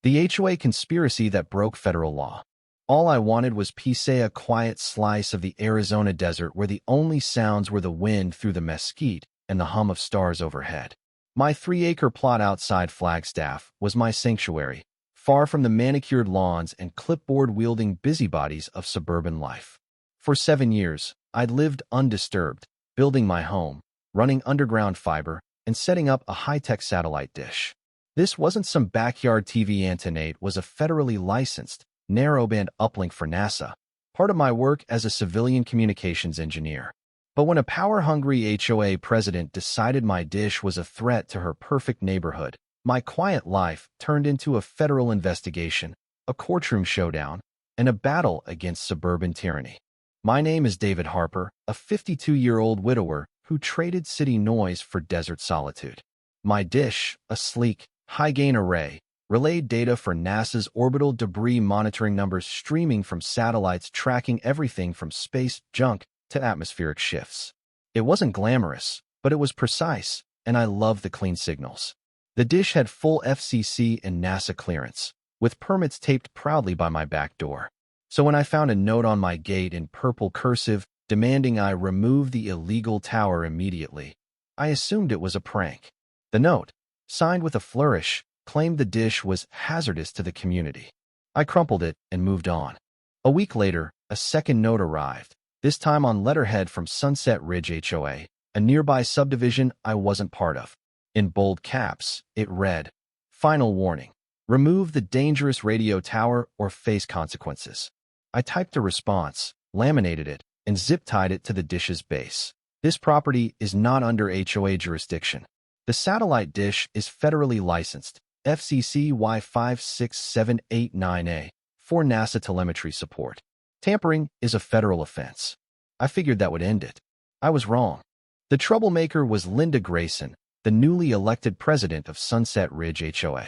The HOA conspiracy that broke federal law. All I wanted was peace, a quiet slice of the Arizona desert where the only sounds were the wind through the mesquite and the hum of stars overhead. My 3-acre plot outside Flagstaff was my sanctuary, far from the manicured lawns and clipboard-wielding busybodies of suburban life. For 7 years, I'd lived undisturbed, building my home, running underground fiber, and setting up a high-tech satellite dish. This wasn't some backyard TV antenna, it was a federally licensed, narrowband uplink for NASA, part of my work as a civilian communications engineer. But when a power-hungry HOA president decided my dish was a threat to her perfect neighborhood, my quiet life turned into a federal investigation, a courtroom showdown, and a battle against suburban tyranny. My name is David Harper, a 52-year-old widower who traded city noise for desert solitude. My dish, a sleek, high-gain array, relayed data for NASA's orbital debris monitoring numbers streaming from satellites tracking everything from space junk to atmospheric shifts. It wasn't glamorous, but it was precise, and I loved the clean signals. The dish had full FCC and NASA clearance, with permits taped proudly by my back door. So when I found a note on my gate in purple cursive demanding I remove the illegal tower immediately, I assumed it was a prank. The note, signed with a flourish, claimed the dish was hazardous to the community. I crumpled it and moved on. A week later, a second note arrived, this time on letterhead from Sunset Ridge HOA, a nearby subdivision I wasn't part of. In bold caps, it read, "Final warning. Remove the dangerous radio tower or face consequences." I typed a response, laminated it, and zip-tied it to the dish's base. This property is not under HOA jurisdiction. The satellite dish is federally licensed, FCC Y56789A, for NASA telemetry support. Tampering is a federal offense. I figured that would end it. I was wrong. The troublemaker was Linda Grayson, the newly elected president of Sunset Ridge HOA.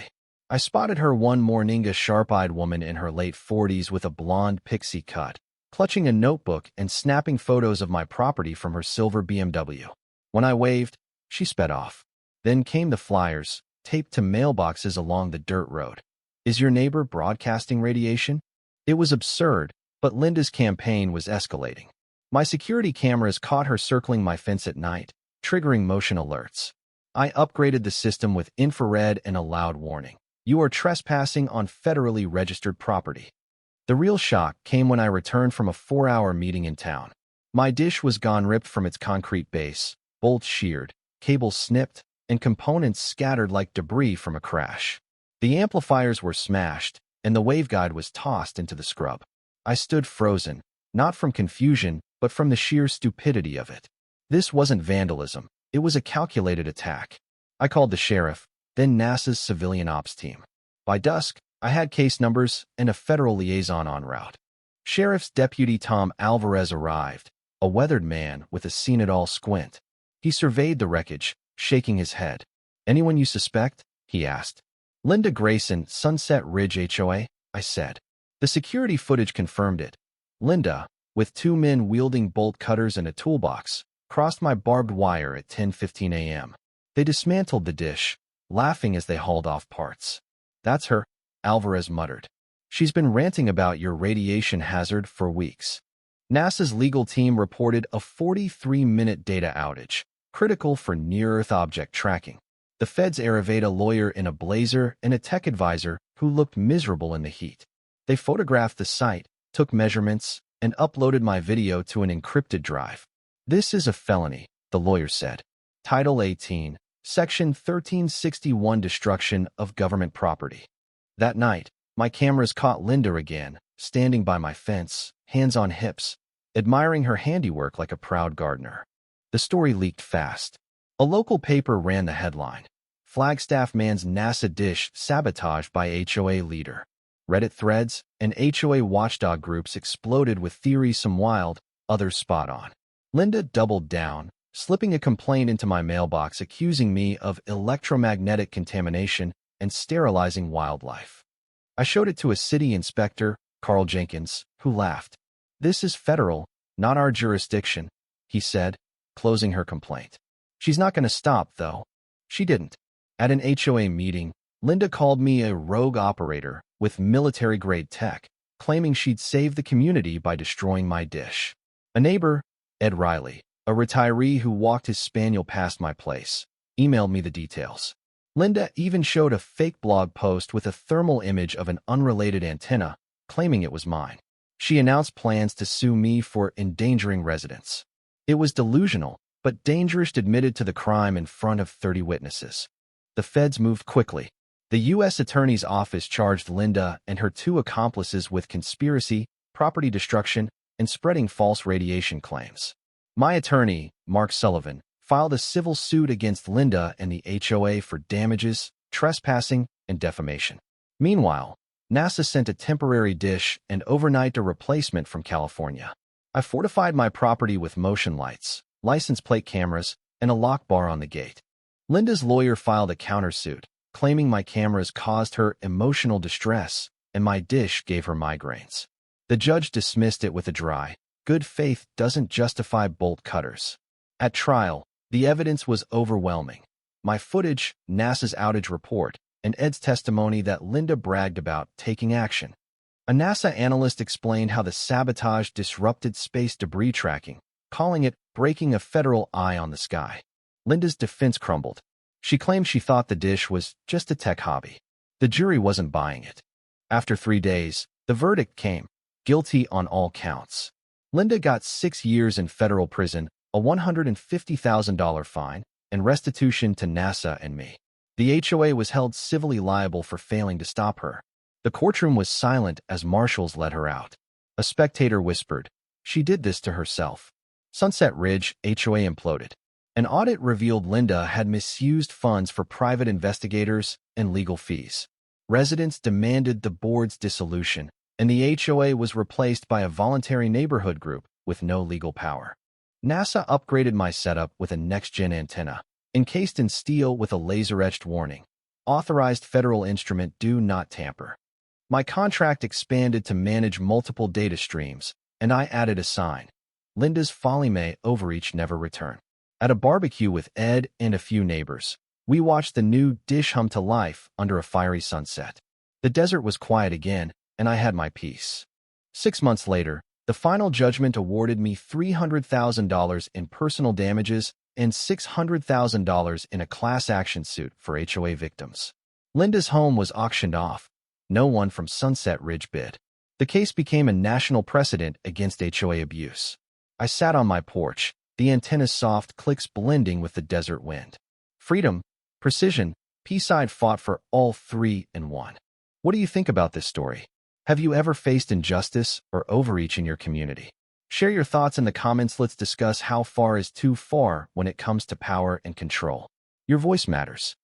I spotted her one morning, a sharp-eyed woman in her late 40s with a blonde pixie cut, clutching a notebook and snapping photos of my property from her silver BMW. When I waved, she sped off. Then came the flyers, taped to mailboxes along the dirt road. "Is your neighbor broadcasting radiation?" It was absurd, but Linda's campaign was escalating. My security cameras caught her circling my fence at night, triggering motion alerts. I upgraded the system with infrared and a loud warning. "You are trespassing on federally registered property." The real shock came when I returned from a 4-hour meeting in town. My dish was gone, ripped from its concrete base, bolts sheared, cables snipped, and components scattered like debris from a crash. The amplifiers were smashed, and the waveguide was tossed into the scrub. I stood frozen, not from confusion, but from the sheer stupidity of it. This wasn't vandalism. It was a calculated attack. I called the sheriff, then NASA's civilian ops team. By dusk, I had case numbers and a federal liaison en route. Sheriff's Deputy Tom Alvarez arrived, a weathered man with a seen-it-all squint. He surveyed the wreckage, shaking his head. "Anyone you suspect?" he asked. "Linda Grayson, Sunset Ridge HOA," I said. The security footage confirmed it. Linda, with 2 men wielding bolt cutters and a toolbox, crossed my barbed wire at 10:15 a.m. They dismantled the dish, laughing as they hauled off parts. "That's her," Alvarez muttered. "She's been ranting about your radiation hazard for weeks." NASA's legal team reported a 43-minute data outage, critical for near-Earth object tracking. The feds arrayed a lawyer in a blazer and a tech advisor who looked miserable in the heat. They photographed the site, took measurements, and uploaded my video to an encrypted drive. "This is a felony," the lawyer said. "Title 18, Section 1361, Destruction of Government Property." That night, my cameras caught Linda again, standing by my fence, hands on hips, admiring her handiwork like a proud gardener. The story leaked fast. A local paper ran the headline, "Flagstaff Man's NASA Dish Sabotaged by HOA Leader." Reddit threads and HOA watchdog groups exploded with theories, some wild, others spot on. Linda doubled down, slipping a complaint into my mailbox accusing me of electromagnetic contamination and sterilizing wildlife. I showed it to a city inspector, Carl Jenkins, who laughed. "This is federal, not our jurisdiction," he said, closing her complaint. "She's not going to stop, though." She didn't. At an HOA meeting, Linda called me a rogue operator with military-grade tech, claiming she'd save the community by destroying my dish. A neighbor, Ed Riley, a retiree who walked his spaniel past my place, emailed me the details. Linda even showed a fake blog post with a thermal image of an unrelated antenna, claiming it was mine. She announced plans to sue me for endangering residents. It was delusional, but Dangerous admitted to the crime in front of 30 witnesses. The feds moved quickly. The U.S. Attorney's Office charged Linda and her 2 accomplices with conspiracy, property destruction, and spreading false radiation claims. My attorney, Mark Sullivan, filed a civil suit against Linda and the HOA for damages, trespassing, and defamation. Meanwhile, NASA sent a temporary dish and overnight a replacement from California. I fortified my property with motion lights, license plate cameras, and a lock bar on the gate. Linda's lawyer filed a countersuit, claiming my cameras caused her emotional distress and my dish gave her migraines. The judge dismissed it with a dry, "Good faith doesn't justify bolt cutters." At trial, the evidence was overwhelming. My footage, NASA's outage report, and Ed's testimony that Linda bragged about taking action. A NASA analyst explained how the sabotage disrupted space debris tracking, calling it breaking a federal eye on the sky. Linda's defense crumbled. She claimed she thought the dish was just a tech hobby. The jury wasn't buying it. After 3 days, the verdict came: guilty on all counts. Linda got 6 years in federal prison, a $150,000 fine, and restitution to NASA and me. The HOA was held civilly liable for failing to stop her. The courtroom was silent as marshals let her out. A spectator whispered, "She did this to herself." Sunset Ridge HOA imploded. An audit revealed Linda had misused funds for private investigators and legal fees. Residents demanded the board's dissolution, and the HOA was replaced by a voluntary neighborhood group with no legal power. NASA upgraded my setup with a next-gen antenna, encased in steel with a laser-etched warning. Authorized federal instrument "Do Not Tamper." My contract expanded to manage multiple data streams, and I added a sign: Linda's folly may overreach, never return. At a barbecue with Ed and a few neighbors, we watched the new dish hum to life under a fiery sunset. The desert was quiet again, and I had my peace. 6 months later, the final judgment awarded me $300,000 in personal damages and $600,000 in a class action suit for HOA victims. Linda's home was auctioned off. No one from Sunset Ridge bid. The case became a national precedent against HOA abuse. I sat on my porch, the antenna's soft clicks blending with the desert wind. Freedom, precision, peace. I'd fought for all 3 in one. What do you think about this story? Have you ever faced injustice or overreach in your community? Share your thoughts in the comments. Let's discuss how far is too far when it comes to power and control. Your voice matters.